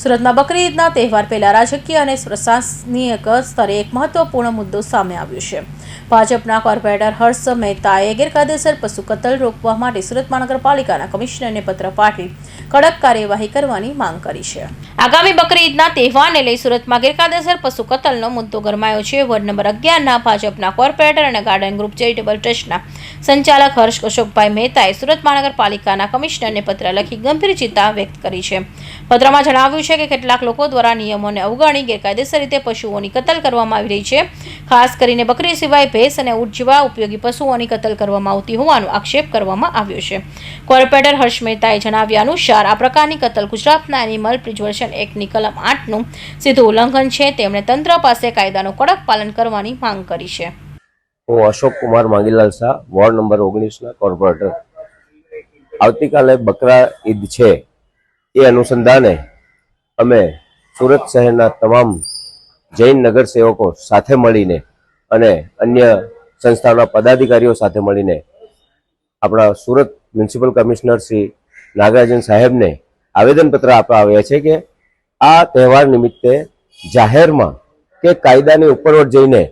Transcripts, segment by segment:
સુરતમાં બકરી ઈદના તહેવાર પહેલા રાજકીય અને પ્રશાસનિક સ્તરે એક મહત્વપૂર્ણ મુદ્દો સામે આવ્યો છે. ભાજપના કોર્પોરેટર હર્ષ મહેતાએ ગેરકાયદેસર પશુ કતલ રોકવા માટે સુરત મહાનગરપાલિકાના કમિશનરને પત્ર પાઠવી કડક કાર્યવાહી કરવાની માંગ કરી છે. આગામી બકરી ઈદના તહેવારને લઈ સુરતમાં ગેરકાયદેસર પશુ કતલનો મુદ્દો ગરમાયો છે. વોર્ડ નંબર 11ના ભાજપના કોર્પોરેટર અને ગાર્ડન ગ્રુપ ચેરિટેબલ ટ્રસ્ટના સંચાલક હર્ષ અશોકભાઈ મહેતાએ સુરત મહાનગરપાલિકાના કમિશનરને પત્ર લખી ગંભીર ચિંતા વ્યક્ત કરી છે. પત્રમાં જણાવ્યું છે કે કેટલાક લોકો દ્વારા નિયમોને અવગણી ગેરકાયદેસર રીતે પશુઓની કતલ કરવામાં આવી રહી છે. ખાસ કરીને બકરી સિવાય ભેંસ અને ઊંટ જેવા ઉપયોગી પશુઓની કતલ કરવામાં આવતી હોવાનો આક્ષેપ કરવામાં આવ્યો છે. કોર્પોરેટર હર્ષ મહેતાએ જણાવ્યા અનુસાર આ પ્રકારની કતલ ગુજરાતના એનિમલ પ્રિઝર્વેશન એક્ટની કલમ 8નું સીધું ઉલ્લંઘન છે. તેમણે તંત્ર પાસે કાયદાનું કડક પાલન કરવાની માંગ કરી છે. હું અશોક કુમાર માંગીલાલ શાહ, વોર્ડ નંબર 19ના કોર્પોરેટર. આવતીકાલે બકરા ઈદ છે, એ અનુસંધાને અમે સુરત શહેરના તમામ જૈન નગર સેવકો સાથે મળીને અને અન્ય સંસ્થાના પદાધિકારીઓ સાથે મળીને આપણા સુરત મ્યુનિસિપલ કમિશનર શ્રી નાગરાજન સાહેબને આવેદનપત્ર આપવા આવ્યા છે કે આ તહેવાર નિમિત્તે જાહેરમાં કે કાયદાની ઉપરવટ જઈને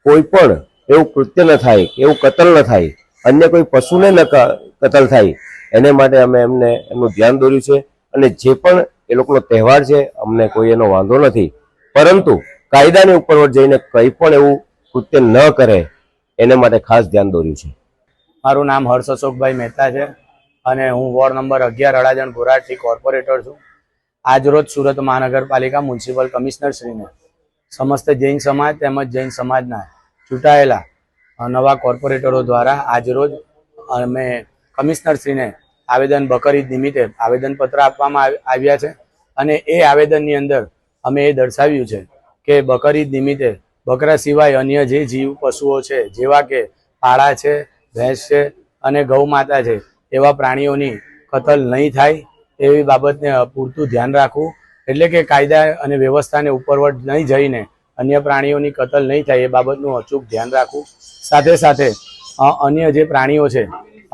કોઈ પણ એવું કૃત્ય ન થાય, એવું કતલ ન થાય, અન્ય કોઈ પશુને ન કતલ થાય, એને માટે અમે એમનું ધ્યાન દોર્યું છે. અને જે પણ એ લોકોનો તહેવાર છે, અમને કોઈ એનો વાંધો નથી, પરંતુ કાયદાની ઉપરવટ જઈને કંઈ પણ એવું કૃત્ય ન કરે એને માટે ખાસ ધ્યાન દોર્યું છે. મારું નામ હર્ષ અશોકભાઈ મહેતા છે અને હું વોર્ડ નંબર 11 અડાજણ ગોરાટથી કોર્પોરેટર છું. આજરોજ સુરત મહાનગરપાલિકા મ્યુનિસિપલ કમિશનર શ્રીને સમસ્ત જૈન સમાજ તેમજ જૈન સમાજના ચૂંટાયેલા નવા કોર્પોરેટરો દ્વારા આજરોજ અમે કમિશનરશ્રીને બકર ઈદ નિમિત્તે આવેદનપત્ર આપવામાં આવ્યા છે. અને એ આવેદનની અંદર અમે એ દર્શાવ્યું છે કે બકર ઈદ નિમિત્તે બકરા સિવાય અન્ય જે જીવ પશુઓ છે, જેવા કે પાડા છે, ભેંસ છે અને ગૌ માતા છે, એવા પ્રાણીઓની કતલ નહીં થાય એવી બાબતને પૂરતું ધ્યાન રાખવું. એટલે કે કાયદા અને વ્યવસ્થાને ઉપરવટ નહીં જઈને અન્ય પ્રાણીઓની કતલ નહીં થાય એ બાબતનું અચૂક ધ્યાન રાખવું. સાથે સાથે અન્ય જે પ્રાણીઓ છે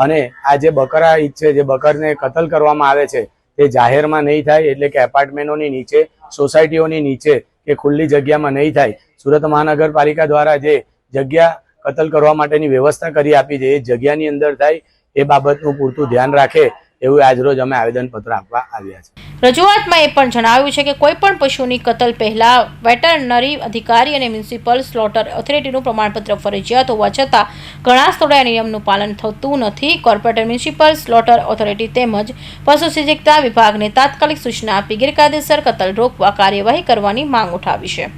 અને આ જે બકરા ઈદ છે, જે બકરને કતલ કરવામાં આવે છે, તે જાહેરમાં નહીં થાય, એટલે કે એપાર્ટમેન્ટોની નીચે, સોસાયટીઓની નીચે કે ખુલ્લી જગ્યામાં નહીં થાય. સુરત મહાનગરપાલિકા દ્વારા જે જગ્યા કતલ કરવા માટેની વ્યવસ્થા કરી આપી છે, એ જગ્યાની અંદર થાય એ બાબતનું પૂરતું ધ્યાન રાખે એવું આજરોજ અમે આવેદનપત્ર આપવા આવ્યા છે. રજૂઆતમાં એ પણ જણાવ્યું છે કે કોઈ પણ પશુની કતલ પહેલા વેટરનરી અધિકારી અને મ્યુનિસિપલ સ્લોટર ઓથોરિટીનું પ્રમાણપત્ર ફરજિયાત હોવા છતાં ઘણા સ્થળોએ આ નિયમનું પાલન થતું નથી. કોર્પોરેટર મ્યુનિસિપલ સ્લોટર ઓથોરિટી તેમજ પશુ સજ્જતા વિભાગને તાત્કાલિક સૂચના આપી ગેરકાયદેસર કતલ રોકવા કાર્યવાહી કરવાની માંગ ઉઠાવી છે.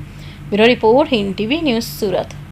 Bureau report, Hind TV news, Surat.